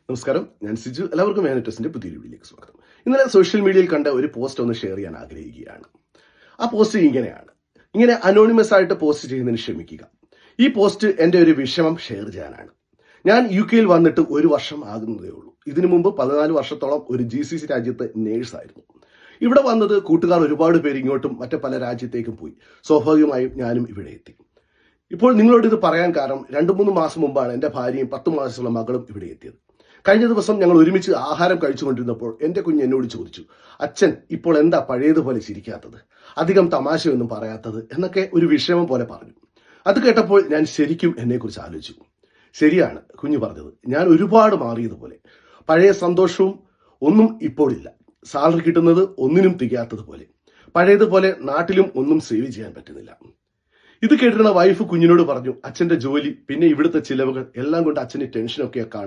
നമസ്കാരം, ഞാൻ സിജു. എല്ലാവർക്കും മാനിറ്റസിന്റെ പുതിയൊരു വീഡിയോയിലേക്ക് സ്വാഗതം. ഇന്നലെ സോഷ്യൽ മീഡിയയിൽ കണ്ട ഒരു പോസ്റ്റ് ഒന്ന് ഷെയർ ചെയ്യാൻ ആഗ്രഹിക്കുകയാണ്. ആ പോസ്റ്റ് ഇങ്ങനെയാണ്. ഇങ്ങനെ അനോണിമസ് ആയിട്ട് പോസ്റ്റ് ചെയ്യുന്നതിന് ക്ഷമിക്കുക. ഈ പോസ്റ്റ് എന്റെ ഒരു വിഷമം ഷെയർ ചെയ്യാനാണ്. ഞാൻ UK വന്നിട്ട് 1 വർഷം ആകുന്നതേ ഉള്ളൂ. ഇതിനു മുമ്പ് 14 വർഷത്തോളം ഒരു GCC രാജ്യത്ത് നേഴ്സായിരുന്നു. ഇവിടെ വന്നത് കൂട്ടുകാർ ഒരുപാട് പേര് ഇങ്ങോട്ടും മറ്റു പല രാജ്യത്തേക്കും പോയി. സ്വാഭാവികമായും ഞാനും ഇവിടെ എത്തി. ഇപ്പോൾ നിങ്ങളോട് ഇത് പറയാൻ കാരണം 2-3 മാസം മുമ്പാണ് എന്റെ ഭാര്യയും 10 മാസമുള്ള മകളും ഇവിടെ എത്തിയത്. കഴിഞ്ഞ ദിവസം ഞങ്ങൾ ഒരുമിച്ച് ആഹാരം കഴിച്ചുകൊണ്ടിരുന്നപ്പോൾ എന്റെ കുഞ്ഞ് എന്നോട് ചോദിച്ചു, അച്ഛൻ ഇപ്പോൾ എന്താ പഴയതുപോലെ ചിരിക്കാത്തത്, അധികം തമാശയൊന്നും പറയാത്തത് എന്നൊക്കെ ഒരു വിഷമം പോലെ പറഞ്ഞു. അത് കേട്ടപ്പോൾ ഞാൻ ശരിക്കും എന്നെക്കുറിച്ച് ആലോചിച്ചു. ശരിയാണ് കുഞ്ഞു പറഞ്ഞത്. ഞാൻ ഒരുപാട് മാറിയതുപോലെ. പഴയ സന്തോഷവും ഒന്നും ഇപ്പോൾ ഇല്ല. സാലറി കിട്ടുന്നത് ഒന്നിനും തികയാത്തതുപോലെ. പഴയതുപോലെ നാട്ടിലും ഒന്നും സേവ് ചെയ്യാൻ പറ്റുന്നില്ല. ഇത് കേട്ടിരുന്ന വൈഫ് കുഞ്ഞിനോട് പറഞ്ഞു, അച്ഛന്റെ ജോലി പിന്നെ ഇവിടുത്തെ ചിലവുകൾ എല്ലാം കൊണ്ട് അച്ഛന് ടെൻഷനൊക്കെ കാണും.